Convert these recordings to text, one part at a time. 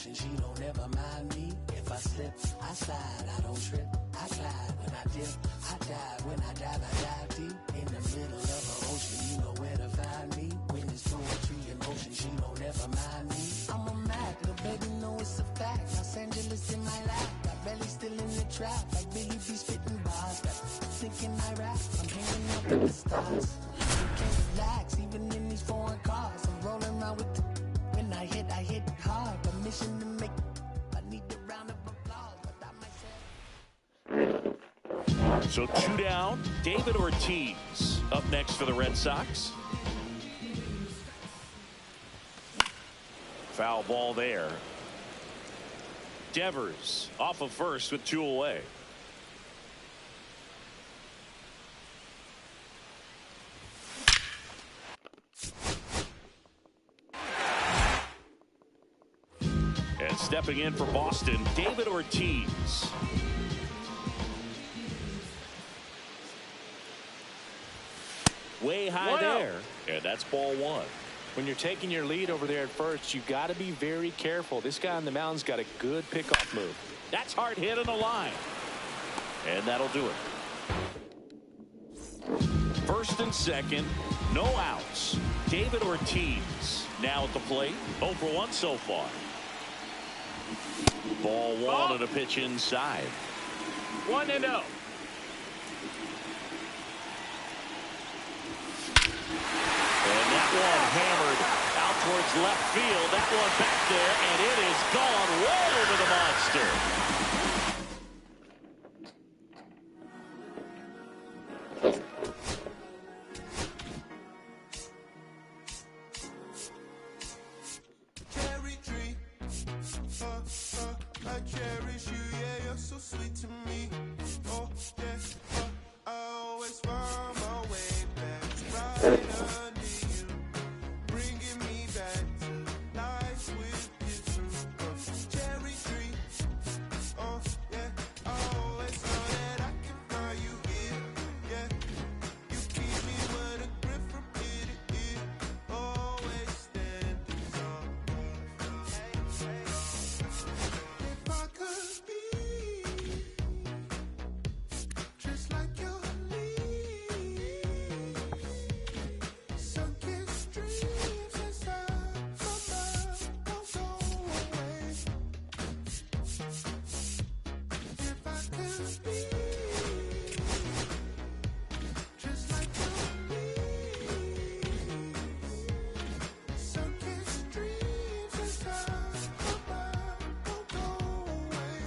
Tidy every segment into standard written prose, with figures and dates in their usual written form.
emotion, she don't ever mind me. If I slip, I slide, I don't trip, I glide. When I dip, I dive. When I dive deep. In the middle of the ocean, you know where to find me. When it's poetry in motion, she don't ever mind me. I'm a Mac, little baby know it's a fact. Los Angeles in my lap, got belly still in the trap. Like Billy B spitting bars, thinking I rap. I'm hanging up with the stars. You can't relax, even in these foreign cars. I'm rolling around with the when I hit hard. Permission to make. I need a round of applause, but I myself. So 2 down. David Ortiz up next for the Red Sox. Foul ball there. Devers off of first with 2 away. And stepping in for Boston, David Ortiz. Way high there. And that's ball 1. When you're taking your lead over there at first, you've got to be very careful. This guy on the mound's got a good pickoff move. That's hard hit on the line. And that'll do it. First and second, no outs. David Ortiz now at the plate. 0 for 1 so far. Ball 1 and a pitch inside. 1-0. And that one hammered out towards left field. That one back there, and it is gone way over the monster. Cherry tree, I cherish you, yeah, you're so sweet to me. Oh, yes, I always find my way back right under you, bringing me back to life with you too. Cherry tree, oh, yeah, I always know that I can find you here, yeah. You keep me with a grip from ear to ear, always standing tall. If I could be just like your leaves, sunken streams inside my mind won't go away. If I could be just like your leaves, sunken streams inside my mind won't go away.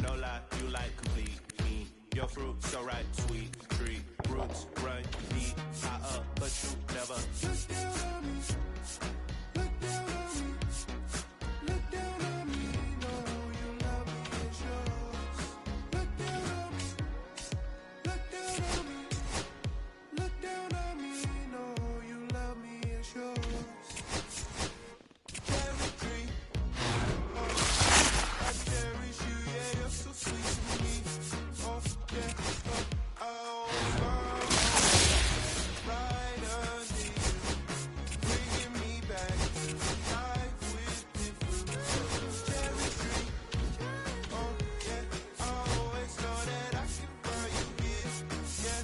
No lie, you like complete me. Your fruit so right, sweet tree roots run deep, high up, but you never look down on me. Look down on me. Look down on me. No, you love me, it's yours. Look down on me. Look down on me. Look down on me. No, you love me, it's yours. Cherry tree. I cherish you, yeah, you're so sweet to me. Oh, yeah, I always find my way right under you, bringing me back to life with you. Cherry tree, oh, yeah, I always know that I can find you here, yeah.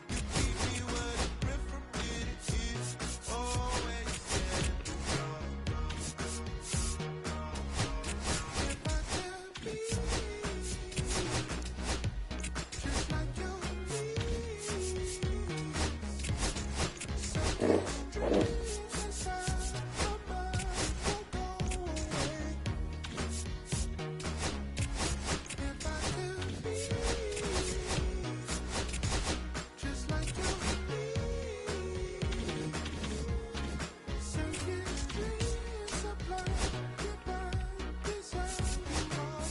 You keep me with a grip from ear to ear, always standing tall. If I could be just like your leaves, sunken streams inside my mind won't go away. If I could be just like your leaves, sunken streams supply goodbye beside you all.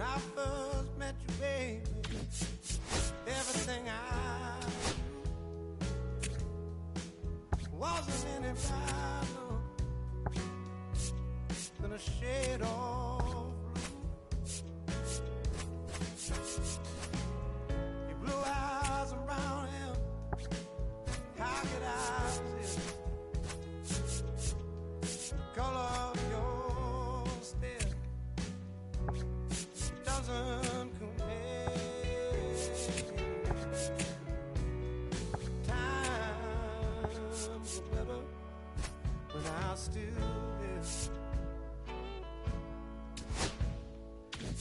I first met you, baby, everything I wasn't any brighter than a shade of blue. Your blue eyes around him, how could I resist? The color of your stare doesn't compare. Times were better when I was still there.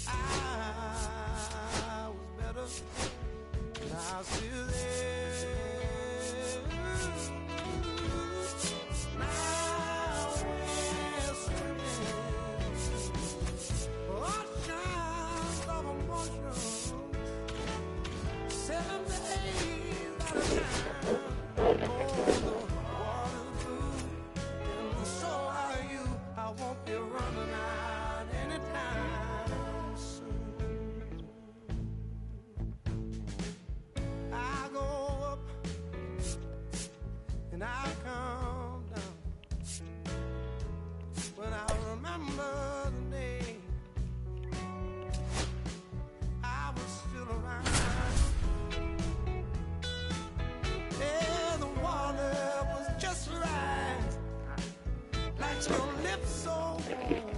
I was better when I was still there. Now we're swimming oceans of emotions, 7 days at a time. Oh, the water's blue, and so are you. I won't be running out anytime soon. I go up and I come down when I remember the day I was still around. Yeah, the water was just right, like your lips so warm.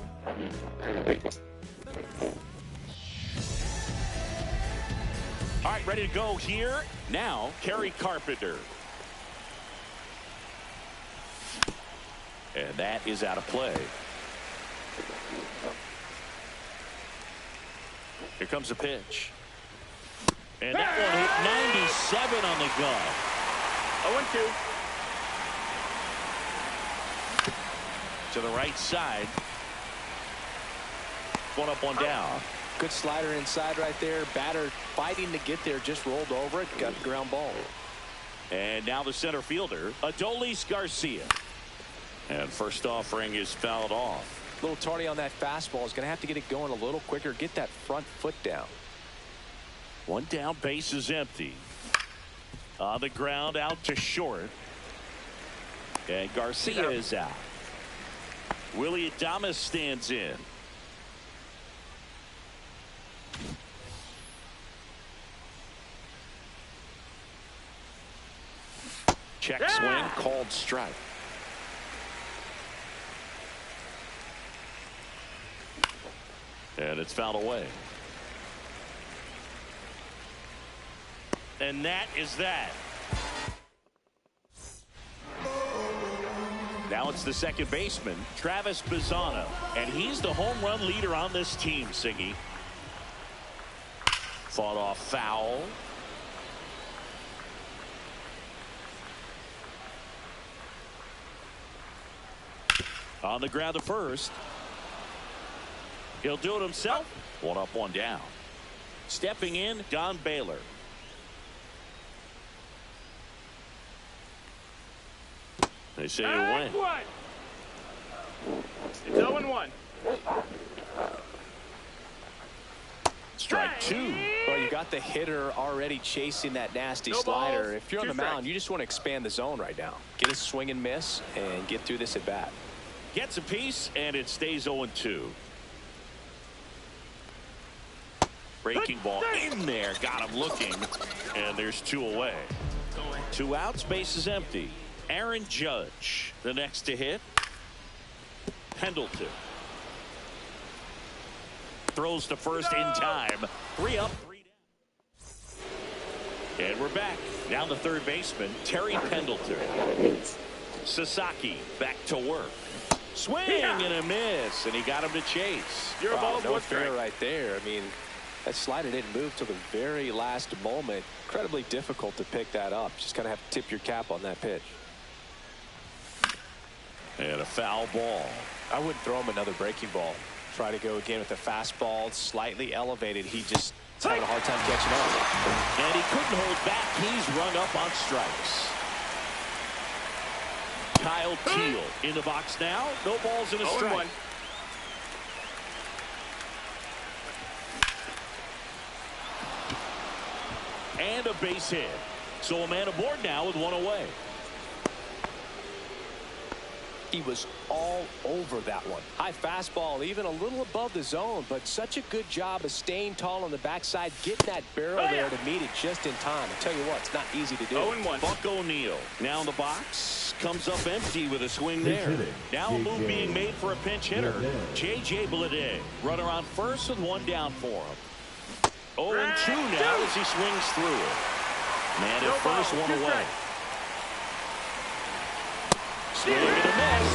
All right, ready to go here. Now, Kerry Carpenter. And that is out of play. Here comes a pitch. And that one hit 97 on the gun. 0-2. To the right side. One up, one down. Good slider inside right there. Batter fighting to get there, just rolled over it, got the ground ball. And now the center fielder, Adolis Garcia. And first offering is fouled off. A little tardy on that fastball. Is going to have to get it going a little quicker. Get that front foot down. One down, base is empty. On the ground, out to short. And Garcia is out. Willie Adames stands in. Check swing, called strike. And it's fouled away. And that is that. Now it's the second baseman, Travis Bazzano. And he's the home run leader on this team, Siggy. Fought off foul. On the ground to first. He'll do it himself. One up, one down. Stepping in, Don Baylor. They say a win. It's 0-1. Strike two. Well, you got the hitter already chasing that nasty slider. If you're on the mound, you just want to expand the zone right now. Get a swing and miss and get through this at bat. Gets a piece, and it stays 0-2. Breaking ball in there. Got him looking. And there's two away. 2 outs. Base is empty. Aaron Judge, the next to hit. Pendleton. Throws to first in time. 3 up, 3 down. And we're back. Now the third baseman, Terry Pendleton. Sasaki back to work. Swing and a miss, and he got him to chase. You're Wow, above no one fair strike. right there. I mean, that slider didn't move till the very last moment. Incredibly difficult to pick that up. Just kind of have to tip your cap on that pitch. And a foul ball. I wouldn't throw him another breaking ball. Try to go again with the fastball, slightly elevated. He just having a hard time catching up. And he couldn't hold back. He's rung up on strikes. Kyle Keel in the box now. No balls in a strike. and a base hit. So a man aboard now with one away. He was all over that one. High fastball, even a little above the zone, but such a good job of staying tall on the backside, getting that barrel there to meet it just in time. I tell you what, it's not easy to do. 0-1. Buck O'Neil now in the box, comes up empty with a swing there. Now a move being made for a pinch hitter. J.J. Bleday, runner on first with one down for him. 0-2 now as he swings through it. Man at first, one away. Swing and a miss.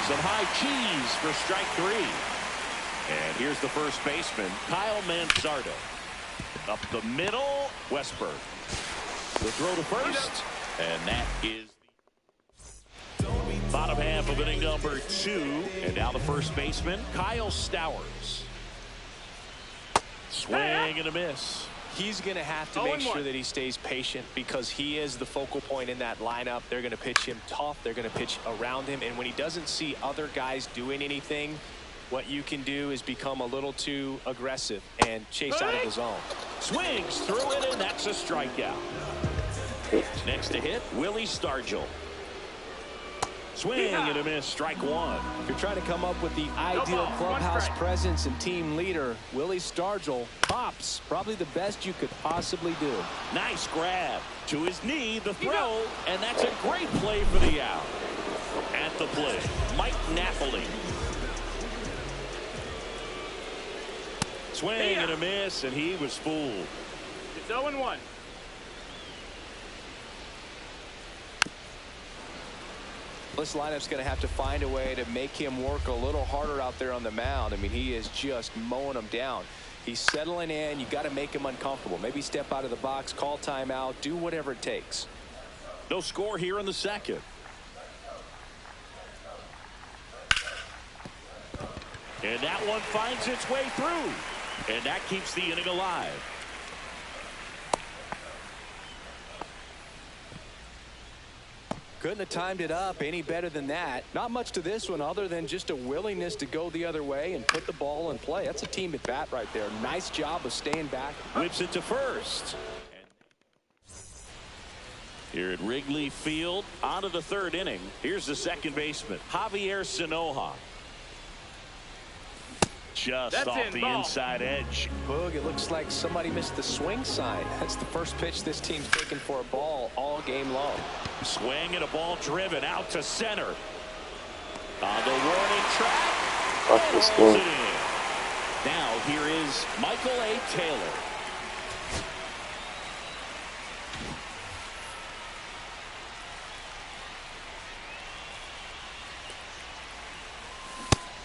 Some high cheese for strike 3. And here's the first baseman, Kyle Manzardo. Up the middle, Westberg. The throw to first, and that is the bottom half of inning number 2. And now the first baseman, Kyle Stowers. Swing and a miss. He's going to have to make sure that he stays patient because he is the focal point in that lineup. They're going to pitch him tough. They're going to pitch around him. And when he doesn't see other guys doing anything, what you can do is become a little too aggressive and chase out of the zone. Swings through it, and that's a strikeout. Next to hit, Willie Stargell. Swing and a miss, strike 1. If you're trying to come up with the ideal clubhouse presence and team leader, Willie Stargell pops. Probably the best you could possibly do. Nice grab to his knee, the throw, and that's a great play for the out. At the plate, Mike Napoli. Swing and a miss, and he was fooled. It's 0-1. This lineup's going to have to find a way to make him work a little harder out there on the mound. I mean, he is just mowing them down. He's settling in. You got to make him uncomfortable. Maybe step out of the box, call timeout, do whatever it takes. No score here in the second. And that one finds its way through. And that keeps the inning alive. Couldn't have timed it up any better than that. Not much to this one other than just a willingness to go the other way and put the ball in play. That's a team at bat right there. Nice job of staying back. Whips it to first. Here at Wrigley Field, on to the third inning. Here's the second baseman, Javier Sinoja. Just off the inside edge. Boog, it looks like somebody missed the swing sign. That's the first pitch this team's taken for a ball all game long. Swing and a ball driven out to center. On the warning track. Now here is Michael A. Taylor.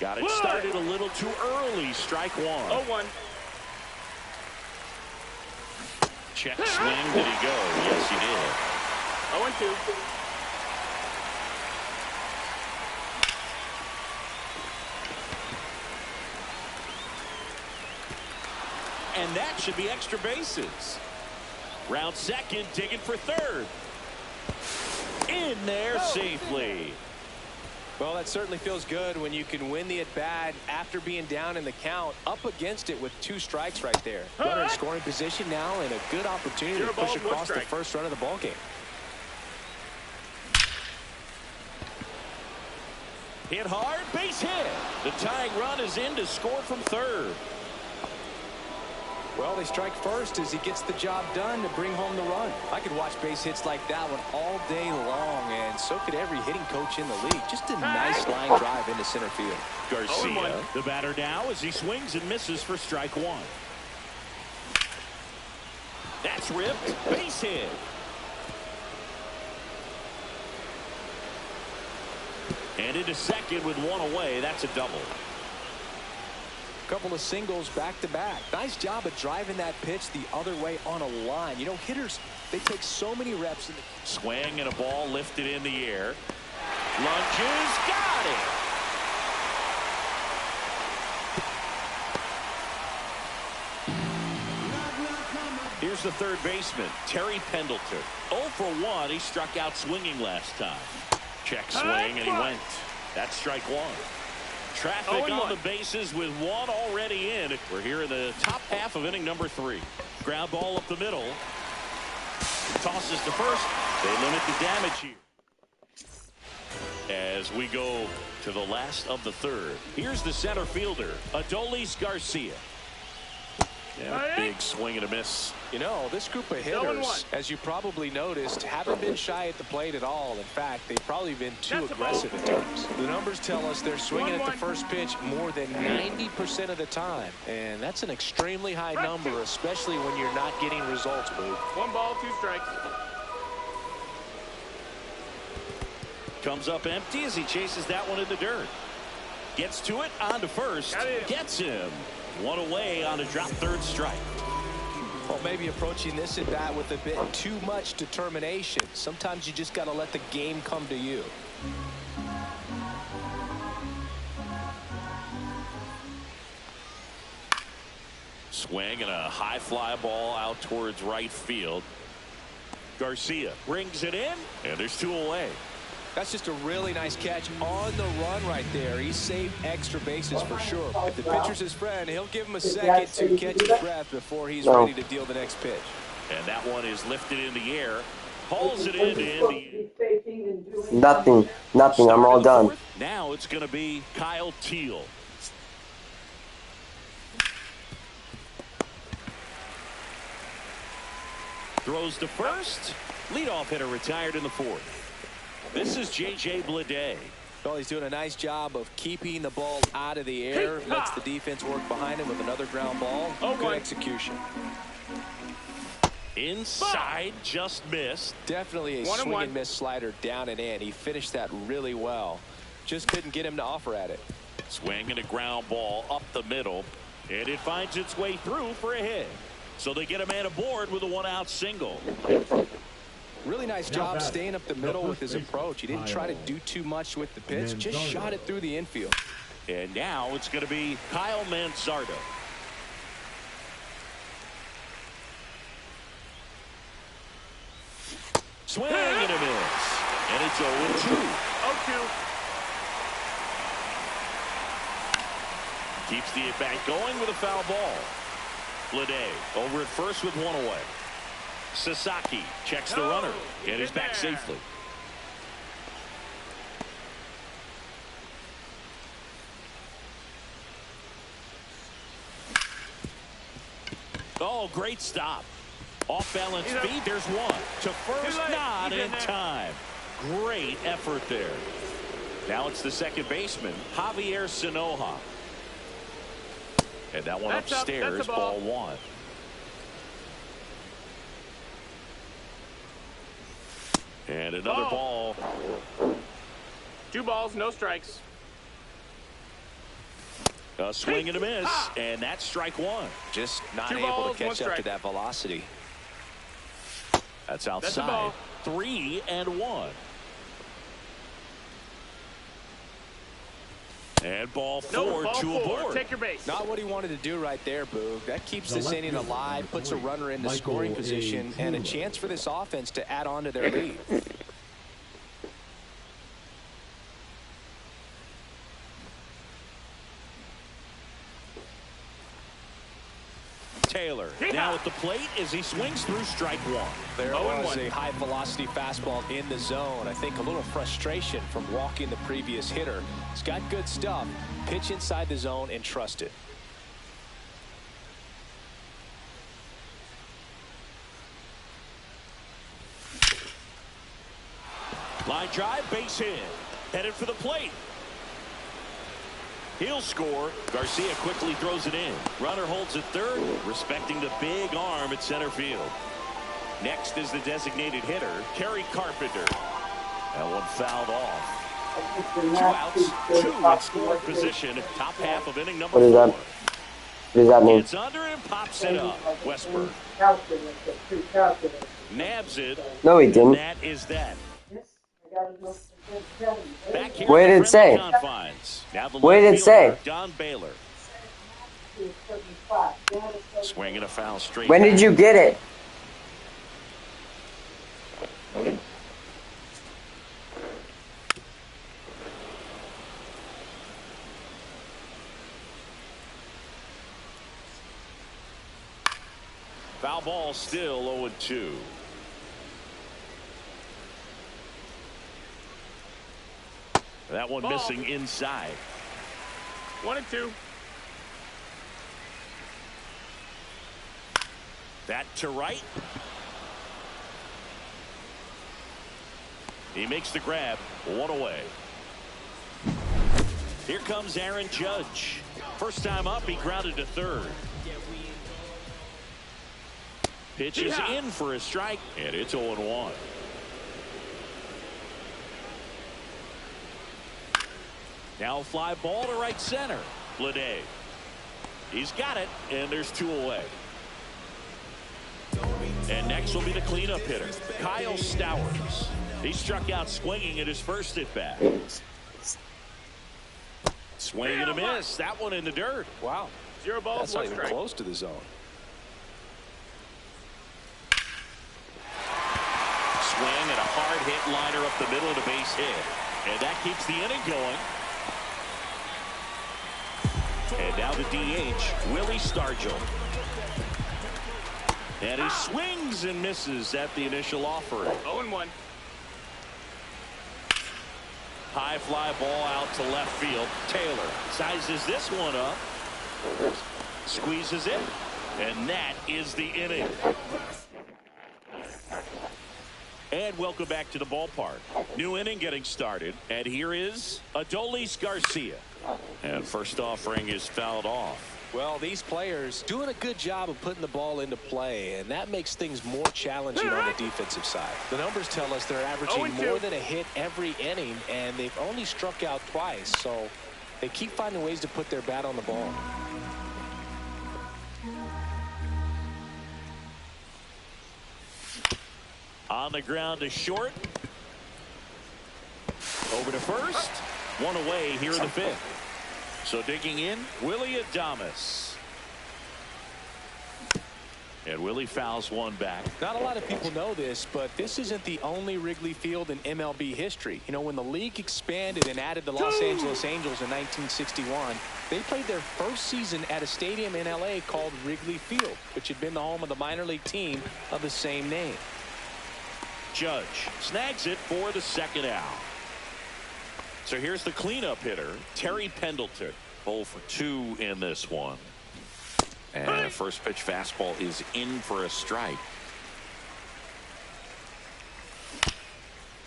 Got it started a little too early. Strike 1. 0-1. Check swing. Did he go? Yes, he did. 0-2. And that should be extra bases. Round second, digging for third. In there safely. Well, that certainly feels good when you can win the at-bat after being down in the count, up against it with 2 strikes right there. Runner in scoring position now and a good opportunity to push across the first run of the ball game. Hit hard, base hit. The tying run is in to score from third. Well, they strike first as he gets the job done to bring home the run. I could watch base hits like that one all day long, and so could every hitting coach in the league. Just a nice line drive into center field. Garcia, the batter now, as he swings and misses for strike 1. That's ripped. Base hit. And into second with 1 away. That's a double. Couple of singles back to back. Nice job of driving that pitch the other way on a line. You know, hitters, they take so many reps. Swing and a ball lifted in the air. Lunges, got it. Here's the third baseman, Terry Pendleton. 0 for 1. He struck out swinging last time. Check swing, and he went. That's strike 1. Traffic on the bases with one already in. We're here in the top half of inning number 3. Ground ball up the middle. Tosses to first. They limit the damage here. As we go to the last of the 3rd. Here's the center fielder, Adolis Garcia. Yeah, big swing and a miss. You know, this group of hitters, as you probably noticed, haven't been shy at the plate at all. In fact, they've probably been too aggressive at times. The numbers tell us they're swinging at the first pitch more than 90% of the time. And that's an extremely high number, especially when you're not getting results, Boo. 1 ball, 2 strikes. Comes up empty as he chases that one in the dirt. Gets to it, on to first. Gets him. 1 away on a drop 3rd strike. Well, maybe approaching this at bat with a bit too much determination. Sometimes you just got to let the game come to you. Swing and a high fly ball out towards right field. Garcia brings it in, and there's 2 away. That's just a really nice catch on the run right there. He saved extra bases for sure. If the pitcher's his friend, he'll give him a second to catch his breath before he's ready to deal the next pitch. And that one is lifted in the air. Pulls it in the Nothing. I'm all done. 4th. Now it's going to be Kyle Teal. Throws to first. Leadoff hitter retired in the 4th. This is J.J. Bleday. Well, he's doing a nice job of keeping the ball out of the air. Lets the defense work behind him with another ground ball. Good execution. Inside, just missed. Definitely a swing and miss slider down and in. He finished that really well. Just couldn't get him to offer at it. Swing and a ground ball up the middle. And it finds its way through for a hit. So they get a man aboard with a 1-out single. Really nice job staying up the middle with his approach. He didn't try to do too much with the pitch, just shot it through the infield. And now it's going to be Kyle Manzardo. Swing and a miss. And it's 0-2. 0-2. Keeps the at-bat going with a foul ball. Bleday over at first with 1 away. Sasaki checks the runner and is back safely. Oh, great stop. Off balance feet. There's 1 to first, not in time. Great effort there. Now it's the second baseman, Javier Sinoja. And that one upstairs, ball 1. And another ball. 2 balls, no strikes. A swing and a miss, and that's strike 1. Just not able to catch up to that velocity. That's outside. 3-1. And ball 4, 2 aboard. Take your base. Not what he wanted to do right there, Boog. That keeps this inning alive, puts a runner into scoring position, and a chance for this offense to add on to their lead. Taylor now at the plate as he swings through strike 1. There was a high velocity fastball in the zone. I think a little frustration from walking the previous hitter. He's got good stuff. Pitch inside the zone and trust it. Line drive, base hit. Headed for the plate. He'll score. Garcia quickly throws it in. Runner holds at third, respecting the big arm at center field. Next is the designated hitter, Kerry Carpenter. That one fouled off. 2 outs, 2 in scoring position. Top half of inning number 4. What does that mean? It's under and pops it up. Westberg nabs it. No, he didn't. That is that. Where did it say? Where did it say? Don Baylor. Swinging a foul straight. When did you get it? Foul ball, still 0-2. That one missing inside. 1-2. That to right. He makes the grab. One away. Here comes Aaron Judge. First time up, he grounded to third. Pitch is in for a strike, and it's 0-1. Now a fly ball to right center. dAY. He's got it, and there's 2 away. And next will be the cleanup hitter, Kyle Stowers. He struck out swinging at his first at bat. Swing and a miss. That one in the dirt. Wow. 0 balls, That's 1 not even strike. close to the zone. Swing and a hard hit liner up the middle of the base hit. And that keeps the inning going. And now the DH, Willie Stargell. And he swings and misses at the initial offering. 0-1. High fly ball out to left field. Taylor sizes this one up. Squeezes it. And that is the inning. And welcome back to the ballpark. New inning getting started. And here is Adolis Garcia. And first offering is fouled off. Well, these players doing a good job of putting the ball into play, and that makes things more challenging on the defensive side. The numbers tell us they're averaging more than a hit every inning, and they've only struck out twice, so they keep finding ways to put their bat on the ball. On the ground to short. Over to first. One away here in the 5th. So digging in, Willie Adames. And Willie fouls one back. Not a lot of people know this, but this isn't the only Wrigley Field in MLB history. You know, when the league expanded and added the Los Angeles Angels in 1961, they played their first season at a stadium in LA called Wrigley Field, which had been the home of the minor league team of the same name. Judge snags it for the second out. So here's the cleanup hitter, Terry Pendleton. 0 for 2 in this one. And first pitch fastball is in for a strike.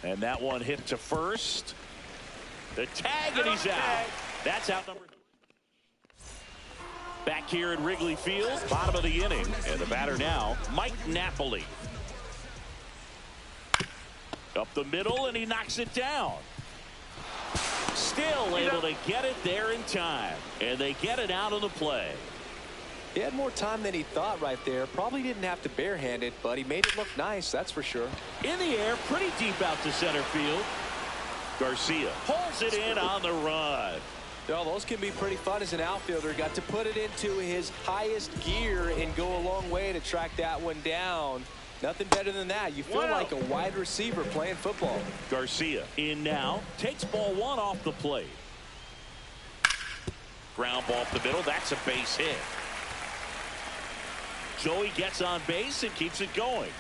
And that one hit to first. The tag, and he's out. That's out number. Back here at Wrigley Field, bottom of the inning. And the batter now, Mike Napoli. Up the middle, and he knocks it down. Still able to get it there in time. And they get it out of the play. He had more time than he thought right there. Probably didn't have to barehand it, but he made it look nice, that's for sure. In the air, pretty deep out to center field. Garcia pulls it in on the run. Well, those can be pretty fun as an outfielder. Got to put it into his highest gear and go a long way to track that one down. Nothing better than that. You feel like a wide receiver playing football. Garcia in now, takes ball 1 off the plate. Ground ball up the middle. That's a base hit. Joey gets on base and keeps it going.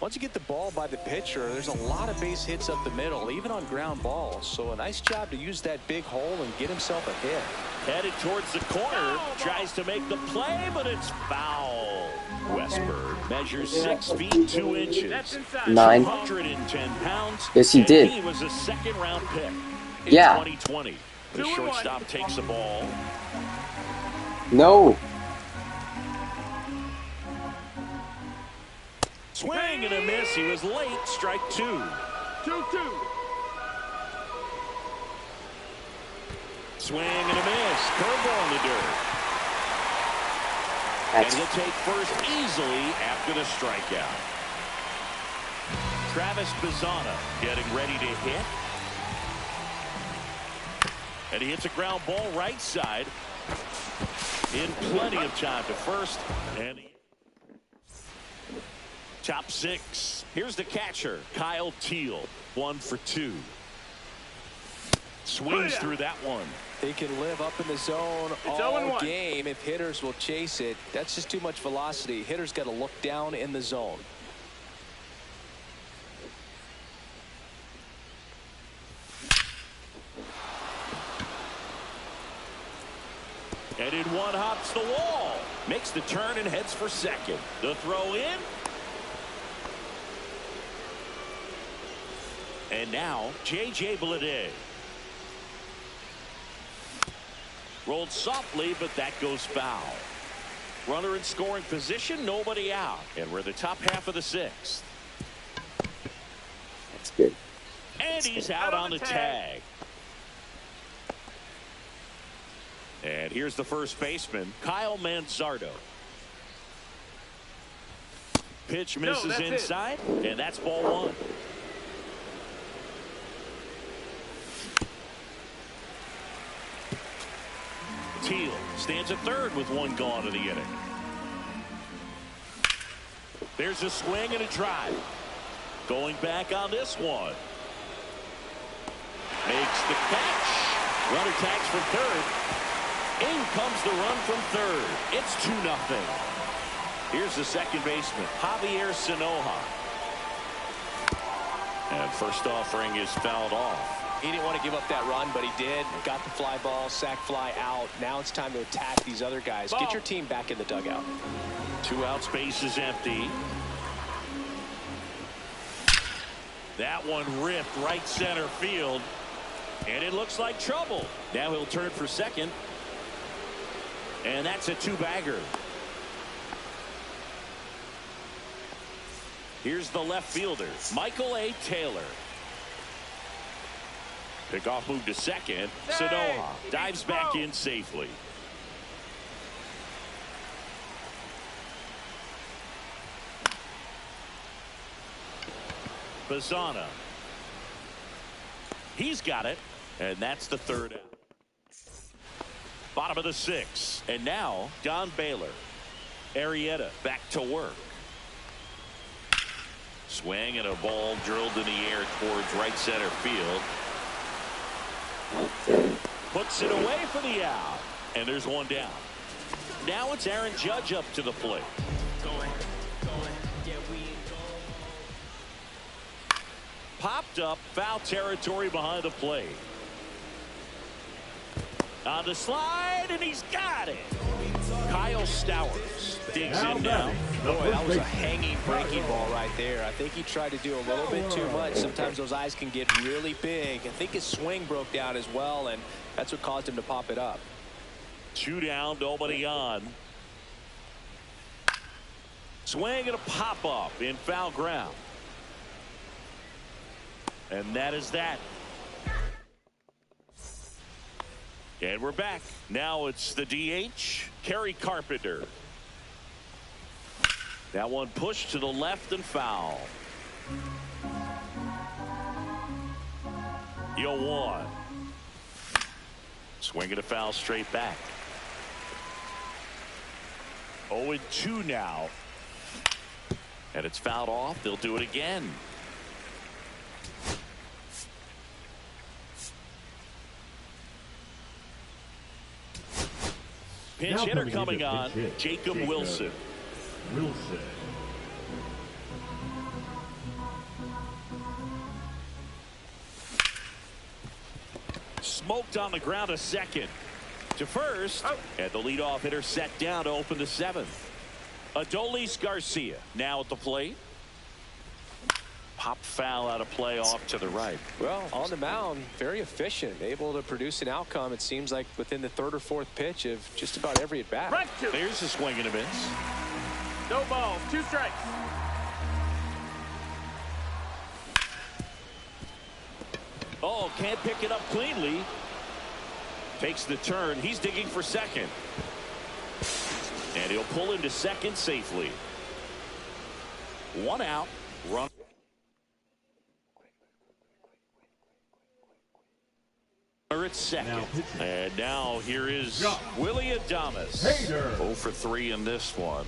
Once you get the ball by the pitcher, there's a lot of base hits up the middle, even on ground balls. So a nice job to use that big hole and get himself a hit. Headed towards the corner, tries to make the play, but it's foul. Westberg measures 6 feet 2 inches. 9. 210 pounds. Yes, he did. He was a second-round pick in 2020. The shortstop takes the ball. No. Swing and a miss. He was late. Strike 2. 2-2. Swing and a miss. Curveball in the dirt. And he'll take first easily after the strikeout. Travis Bazzana getting ready to hit. And he hits a ground ball right side. In plenty of time to first. And top 6. Here's the catcher, Kyle Teal. 1 for 2. Swings through that one. They can live up in the zone all game if hitters will chase it. That's just too much velocity. Hitters got to look down in the zone. And in one hops the wall. Makes the turn and heads for second. The throw in. And now J.J. Bleday. Rolled softly, but that goes foul. Runner in scoring position, nobody out. And we're in the top half of the sixth. That's good. And he's out on the tag. And here's the first baseman, Kyle Manzardo. Pitch misses inside, and that's ball one. Teal stands at third with one gone in the inning. There's a swing and a drive. Going back on this one. Makes the catch. Runner tags from third. In comes the run from third. It's 2-0. Here's the second baseman, Javier Sinoja. And first offering is fouled off. He didn't want to give up that run, but he did. Got the fly ball, sac fly out. Now it's time to attack these other guys. Get your team back in the dugout. 2 out, space is empty. That one ripped right center field. And it looks like trouble. Now he'll turn for second. And that's a 2-bagger. Here's the left fielder, Michael A. Taylor. Pickoff move to second. Sinoja dives back in safely. Bazana. He's got it. And that's the third out. Bottom of the sixth. And now Don Baylor. Arrieta back to work. Swing and a ball drilled in the air towards right center field. Puts it away for the out. And there's one down. Now it's Aaron Judge up to the plate. Popped up, foul territory behind the plate. On the slide, and he's got it. Kyle Stowers digs in now. Boy, that was a hanging breaking ball right there. I think he tried to do a little bit too much. Sometimes those eyes can get really big. I think his swing broke down as well, and that's what caused him to pop it up. 2 down, nobody on. Swing and a pop up in foul ground. And that is that. And we're back. Now it's the DH, Kerry Carpenter. That one pushed to the left and foul. 0-1. Swinging a foul straight back. 0-2 now. And it's fouled off. They'll do it again. Pinch hitter coming on, Jacob Wilson. Smoked on the ground a second. To first, and the leadoff hitter set down to open the 7th. Adolis Garcia now at the plate. Pop foul out of play off to the right. Well, on the mound, very efficient, able to produce an outcome. It seems like within the 3rd or 4th pitch of just about every at bat. There's a swing and a miss. No balls, 2 strikes. Oh, can't pick it up cleanly. Takes the turn. He's digging for second. And he'll pull into second safely. 1 out. Run. At second. And now here is Willie Adames. 0 for 3 in this one.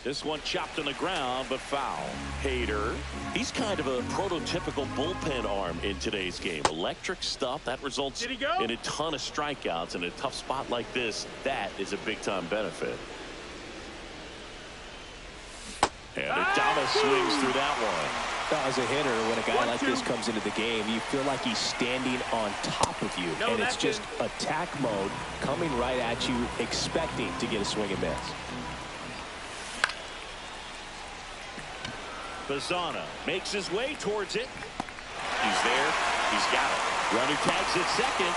This one chopped on the ground, but foul. Hader. He's kind of a prototypical bullpen arm in today's game. Electric stuff that results in a ton of strikeouts. In a tough spot like this, that is a big-time benefit. And Adames swings through that one. As a hitter, when a guy like this comes into the game, you feel like he's standing on top of you. And it's just attack mode coming right at you, expecting to get a swing and miss. Bazzana makes his way towards it. He's there. He's got it. Runner tags at second.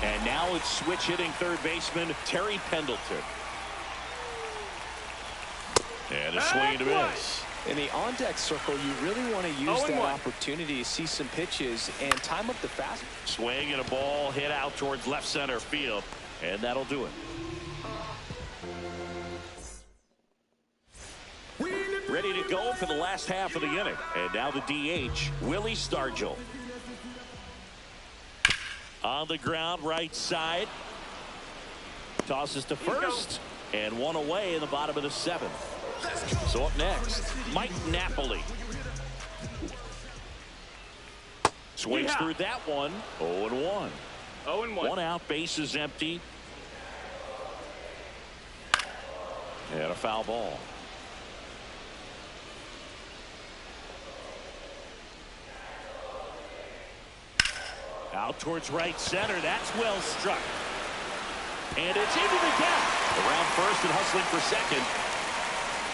And now it's switch hitting third baseman Terry Pendleton. And a swing to miss. In the on-deck circle, you really want to use that opportunity to see some pitches and time up the fastball. Swing and a ball hit out towards left center field. And that'll do it. Ready to go for the last half of the inning. And now the DH, Willie Stargell. On the ground, right side. Tosses to first. And one away in the bottom of the seventh. So up next, Mike Napoli. Swings through that one. 0-1. 0-1. One out, base is empty. And a foul ball. Out towards right center. That's well struck. And it's into the gap. Around first and hustling for second.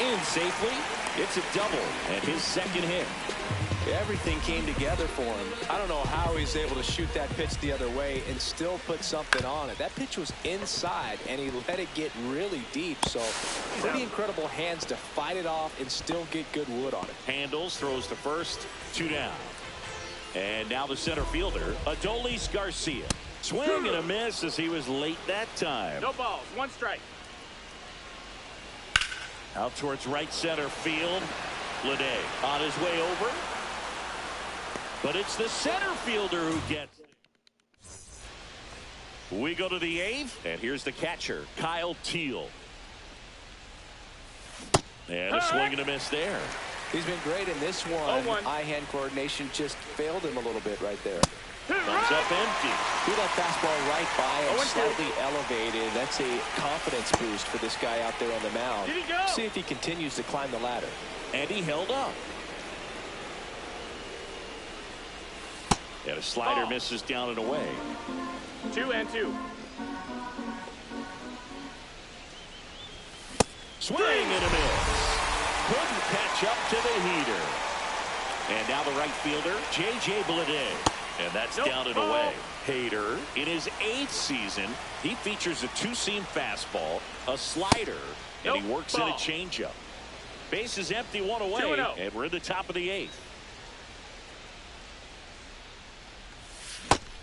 In safely. It's a double and his second hit. Everything came together for him. I don't know how he's able to shoot that pitch the other way and still put something on it. That pitch was inside and he let it get really deep. So pretty incredible hands to fight it off and still get good wood on it. Handles, throws to first, 2 down. And now the center fielder, Adolis Garcia. Swing and a miss as he was late that time. No balls, 1 strike. Out towards right center field. dAY on his way over. But it's the center fielder who gets it. We go to the 8th, and here's the catcher, Kyle Teal. And a swing and a miss there. He's been great in this one. Eye-hand coordination just failed him a little bit right there. Comes up empty. Threw that fastball right by him, slightly elevated. That's a confidence boost for this guy out there on the mound. See if he continues to climb the ladder. And he held up. And a slider misses down and away. 2-2. Swing and a miss. Couldn't catch up to the heater. And now the right fielder, J.J. Bleday. And that's down and away. Hader, in his 8th season, he features a 2-seam fastball, a slider, and he works in a changeup. Base is empty, 1 away, and we're in the top of the 8th.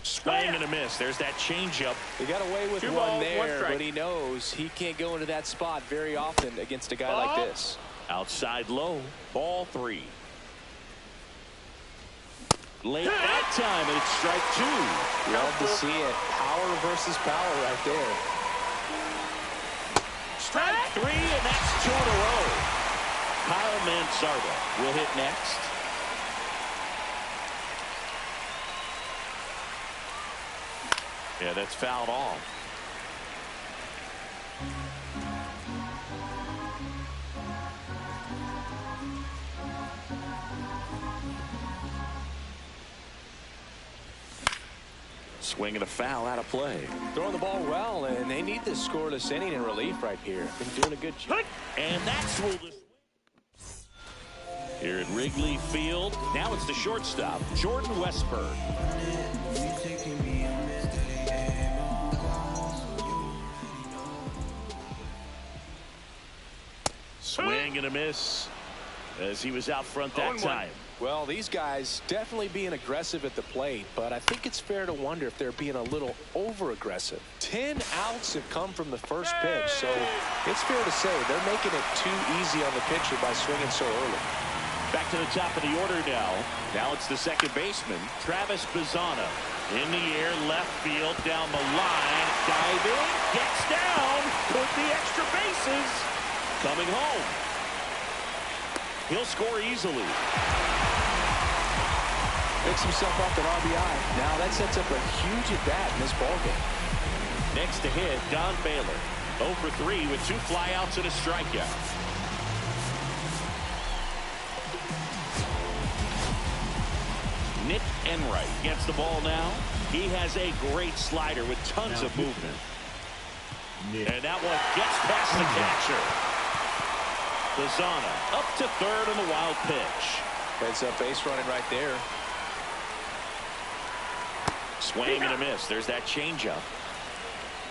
Swing and a miss. There's that changeup. He got away with one there, but he knows he can't go into that spot very often against a guy like this. Outside low, ball 3. Late that time, and it's strike 2. Love to see it. Power versus power right there. Strike 3, and that's 2 in a row. Kyle Mansarda will hit next. Yeah, that's fouled off. Swing and a foul out of play. Throwing the ball well, and they need this scoreless inning in relief right here. Been doing a good job. And that's where the here at Wrigley Field. Now it's the shortstop, Jordan Westburg. Swing and a miss as he was out front that time. Well, these guys definitely being aggressive at the plate, but I think it's fair to wonder if they're being a little over-aggressive. 10 outs have come from the first pitch, so it's fair to say they're making it too easy on the pitcher by swinging so early. Back to the top of the order now. Now it's the second baseman, Travis Bazzana. In the air, left field, down the line, diving, gets down, put the extra bases, coming home. He'll score easily. Picks himself up an RBI. Now that sets up a huge at-bat in this ballgame. Next to hit, Don Baylor. 0 for 3 with 2 flyouts and a strikeout. Nick Enright gets the ball now. He has a great slider with tons of movement. And that one gets past the catcher. Bazzana up to third on the wild pitch. Heads up base running right there. Swing and a miss. There's that changeup.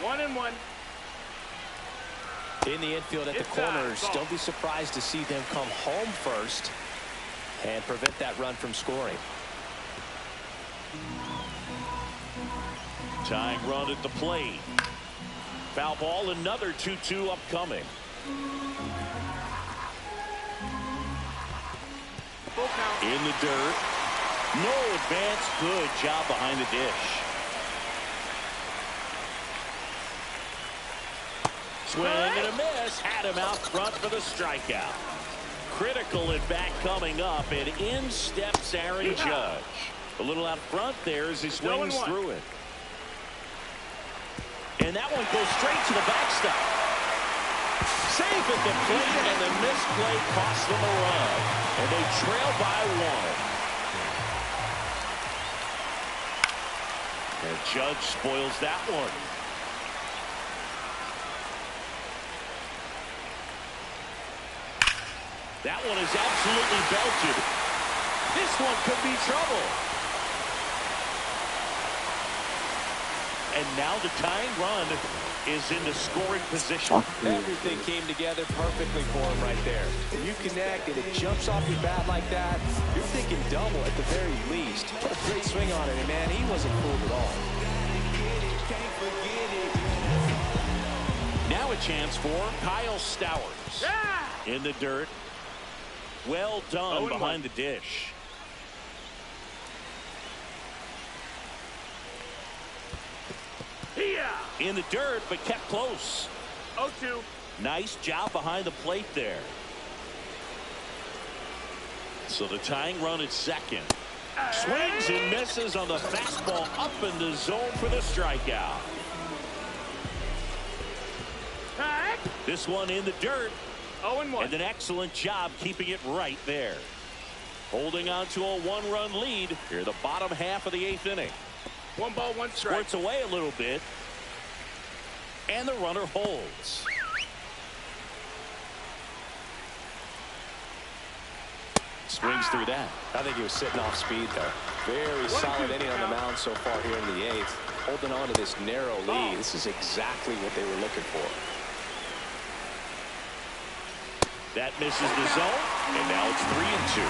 1-1. In the infield at the corners. Don't be surprised to see them come home first and prevent that run from scoring. Tying run at the plate. Foul ball, another 2-2 upcoming. In the dirt. No advance. Good job behind the dish. Swing and a miss. Had him out front for the strikeout. Critical at bat coming up, and in steps Aaron Judge. A little out front there as he swings through it. And that one goes straight to the backstop. Safe at the plate, and the misplay cost them a run. And they trail by 1. And Judge spoils that one. That one is absolutely belted. This one could be trouble. And now the tying run is in the scoring position. Everything came together perfectly for him right there. When you connect and it jumps off your bat like that, you're thinking double at the very least. Put a great swing on it, and man, he wasn't fooled at all. Now a chance for Kyle Stowers. In the dirt. Well done behind the dish. In the dirt, but kept close. 0-2. Nice job behind the plate there. So the tying run at second. Swings and misses on the fastball up in the zone for the strikeout. This one in the dirt. 0-1. And an excellent job keeping it right there. Holding on to a 1-run lead here the bottom half of the 8th inning. 1 ball, 1 strike. Squirts away a little bit. And the runner holds. Swings through that. I think he was sitting off speed there. Very solid inning on the mound so far here in the 8th. Holding on to this narrow lead. This is exactly what they were looking for. That misses the zone, and now it's 3-2.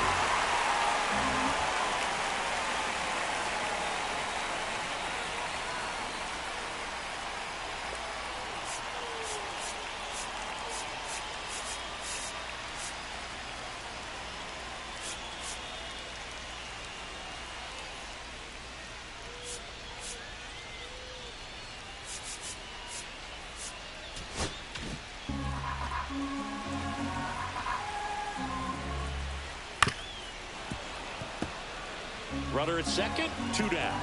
Runner at second, 2 down.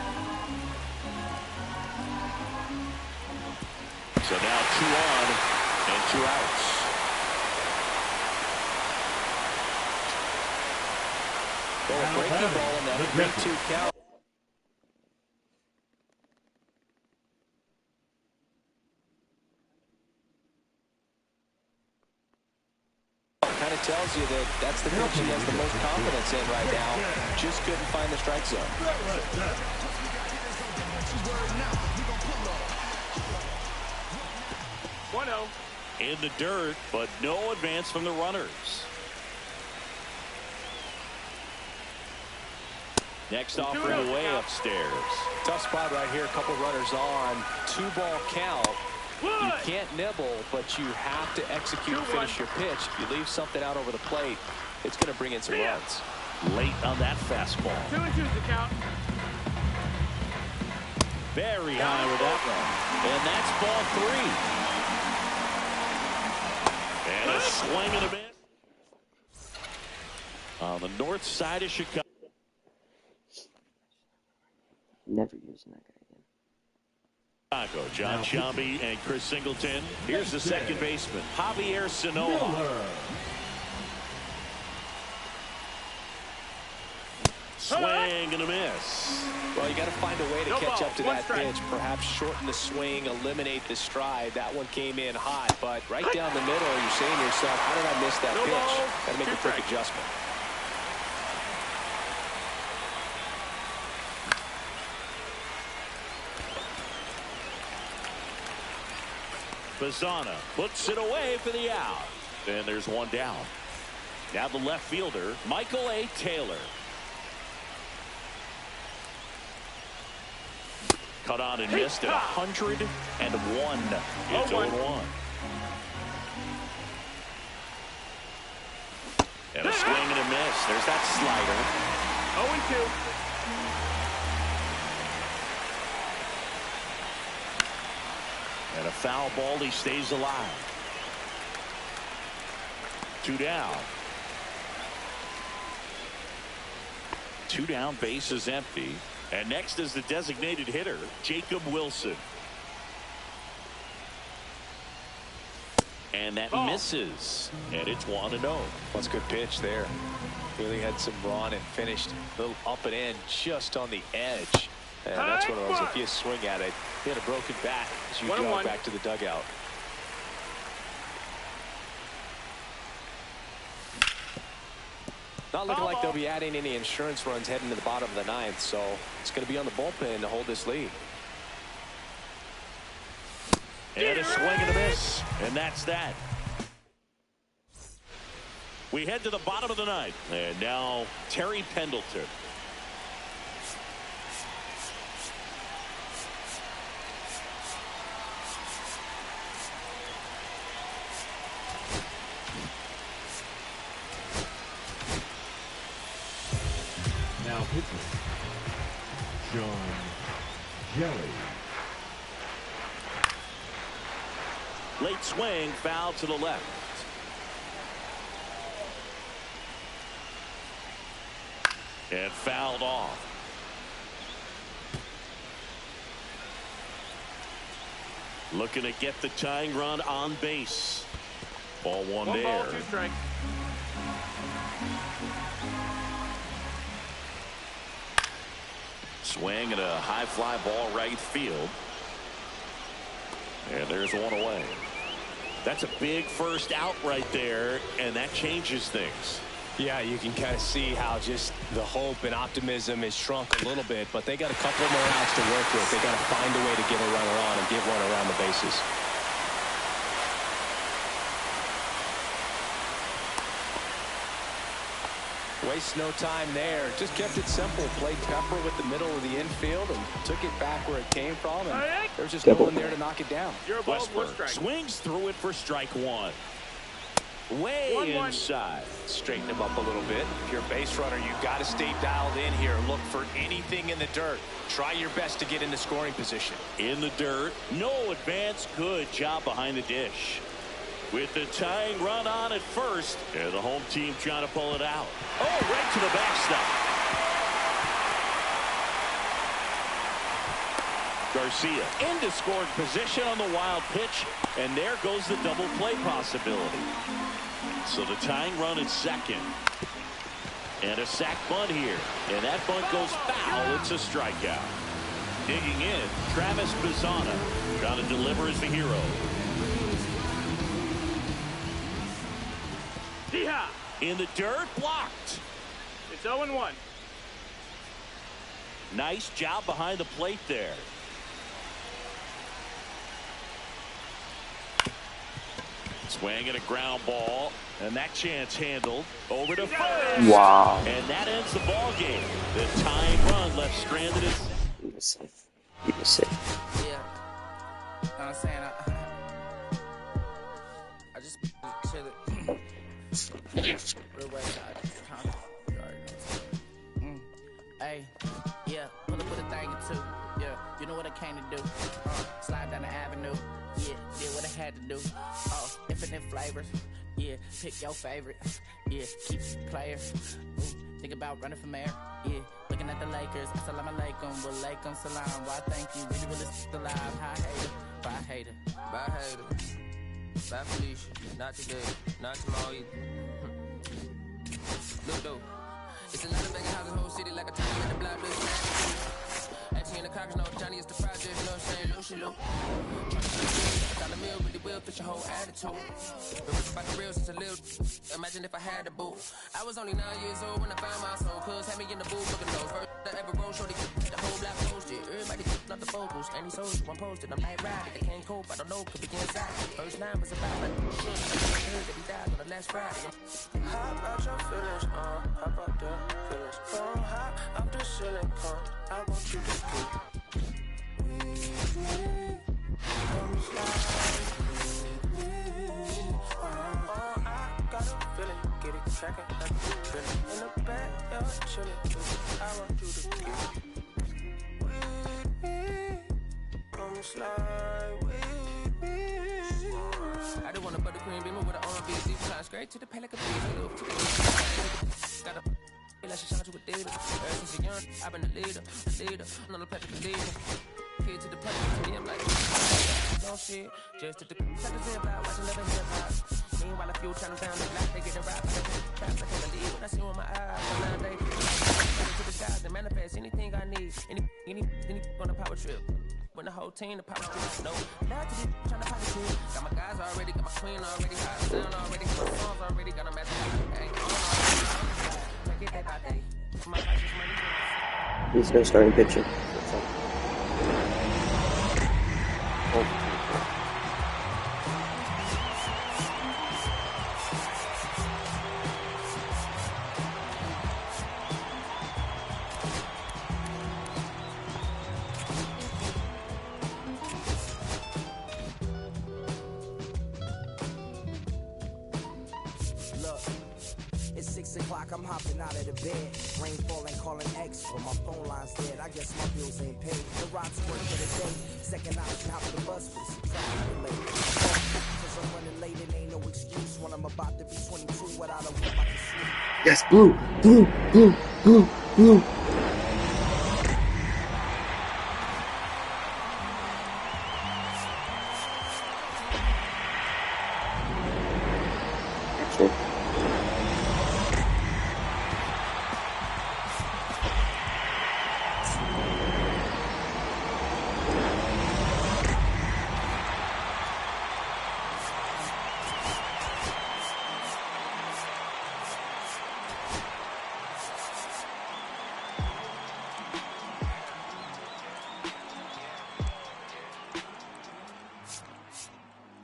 So now 2 on and 2 outs. Breaking ball in that 3-2 count. Kind of tells you that that's the pitch he has the most confidence in right now. Just couldn't find the strike zone. 1-0. In the dirt, but no advance from the runners. Next offering away upstairs. Tough spot right here. A couple runners on. 2-ball count. You can't nibble, but you have to execute and finish your pitch. If you leave something out over the plate, it's going to bring in some runs. Late on that fastball. 2-2's the count. Very high with that one. And that's ball 3. And a swing and a miss. On the north side of Chicago. Never using that guy again. John Sciambi and Chris Singleton. Here's the second baseman, Javier Sanoa. Swing and a miss. Well, you got to find a way to catch up to that pitch. Perhaps shorten the swing, eliminate the stride. That one came in hot, but right down the middle, you're saying to yourself, how did I miss that pitch? Got to make a quick adjustment. Bazzana puts it away for the out. And there's one down. Now the left fielder, Michael A. Taylor. Cut on and missed at 101. It's 0-1. And a swing and a miss. There's that slider. 0-2. And a foul ball. He stays alive. 2 down. 2 down. Base is empty. And next is the designated hitter, Jacob Wilson. And that misses. And it's 1-0. That's a good pitch there. Really had some run and finished a little up and in just on the edge. And that's what it was. If you swing at it, he had a broken bat as you jog back to the dugout. Not looking like they'll be adding any insurance runs heading to the bottom of the 9th, so it's going to be on the bullpen to hold this lead. And a swing and a miss, and that's that. We head to the bottom of the 9th, and now Terry Pendleton. John Jelly. Late swing, foul to the left. And fouled off. Looking to get the tying run on base. Ball 1 there. 1 ball, 2 strikes. Swing and a high fly ball right field. And there's 1 away. That's a big first out right there, and that changes things. Yeah, you can kind of see how just the hope and optimism has shrunk a little bit, but they got a couple more outs to work with. They got to find a way to get a runner on and get one around the bases. Waste no time there. Just kept it simple. Played Pepper with the middle of the infield and took it back where it came from. And there's just no one there to knock it down. Westberg swings through it for strike 1. Way inside. Straighten him up a little bit. If you're a base runner, you've got to stay dialed in here. Look for anything in the dirt. Try your best to get in the scoring position. In the dirt. No advance. Good job behind the dish. With the tying run on at first, and the home team trying to pull it out. Oh, right to the backstop. Garcia into scoring position on the wild pitch, and there goes the double play possibility. So the tying run at second. And a sac bunt here. And that bunt goes foul. It's a strikeout. Digging in, Travis Bazzana. Trying to deliver as the hero. In the dirt, blocked. It's 0-1. Nice job behind the plate there. Swing and a ground ball, and that chance handled over to first. Wow. And that ends the ball game. The tying run left stranded. He was safe. He was safe. Yeah. You know what I'm saying? I just chilling. Real West Side, Compton. You already know. Hey, yeah, pull up with a thing or two. Yeah, you know what I came to do. Slide down the avenue. Yeah, did what I had to do. Infinite flavors. Yeah, pick your favorite. Yeah, keep player. Think about running for mayor. Yeah, looking at the Lakers. Assalamu alaikum, walaikum salam. Why thank you, really alive. Hi hater, bye hater. Bye hater. Bye Felicia. Not today. Not tomorrow either. Look though. It's a lot of banging houses, whole city like a tiny in the block. Actually in the cockers, no Johnny is the project. You know what I'm saying? Lucy Lou. $1 meal really will fit your whole attitude. Been ripping about the real since a little. Imagine if I had a boo. I was only 9 years old when I found my soul. Cuz had me in the booth looking low. First I ever rolled, shorty the whole block posted. Everybody not the vocals. And these souls one posted. I'm like riding. They can't cope. I don't know. Could be inside. First line was about like shit. I heard that he died on the last Friday. How about your feelings? How about the feelings? From high up the ceiling, I want you to keep. I got a feeling, get it cracking like a feeling. In the back, you're chilling. I want you to keep with me. Come slide with me. I just want a buttercream beamer with an R&B. Fly straight to the pay like a beast. Got a like she shot you with data. Ever since you're young, I've been a leader. I'm not a perfect leader. Kid to the punch, to me, I'm like, no shit. Just to the cut the zip out, watching never hip hop. Meanwhile, a few channels down the block, they getting rap. I can't believe what I see with my eyes. So now they to the skies and manifest anything I need. Any on a power trip. When the whole team, the power trip. No, now to the trying to power trip. Got my guys already, got my queen already, got my sound already, got my songs already, got a message. He's no starting pitcher. It's 6 o'clock, I'm hopping out of the bed. Rain falling, calling X, but my phone line's dead. I guess my bills ain't paid. The ride's work for the day. Second option, hop the bus with some traffic delayed. Cause I'm running late, it ain't no excuse when I'm about to be 22 without a whip I can sleep. Yes, blue.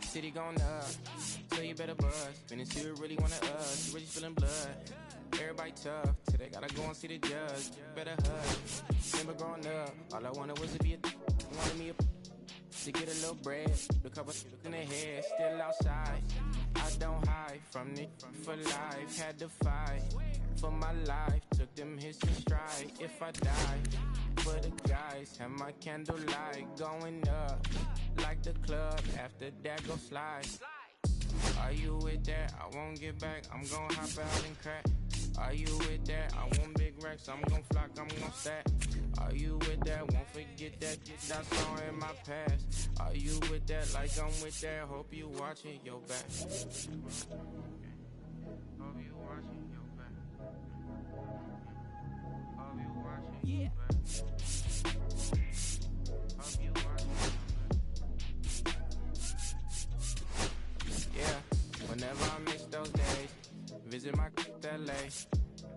City going up, so you better buzz. Finna see who really wanna us, really feeling blood. Everybody tough, today gotta go and see the judge. Better hug. Remember growing up, all I wanted was to be wanted me to get a little bread. The couple in the head, still outside. I don't hide from it for life. Had to fight for my life. Took them hits in stride. If I die, for the guys, have my candlelight going up like the club. After that, go slide. Are you with that? I won't get back. I'm gon' hop out and crack. Are you with that? I want big racks. I'm gon' flock. I'm gon' stack. Are you with that? Won't forget that. That song in my past. Are you with that? Like I'm with that. Hope you watching your back. Hope you watching your back. Hope you watching your back. Hope you watching your back. Yeah, whenever I miss those days, visit my LA.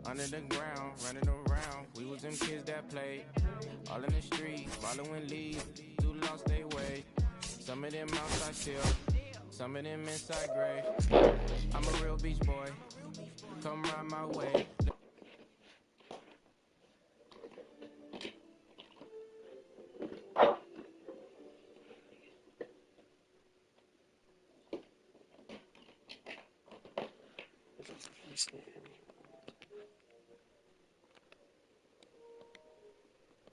Under the ground, running around, we was them kids that played. All in the street, following leads, who lost their way. Some of them outside still, some of them inside grave. I'm a real beach boy, come ride my way.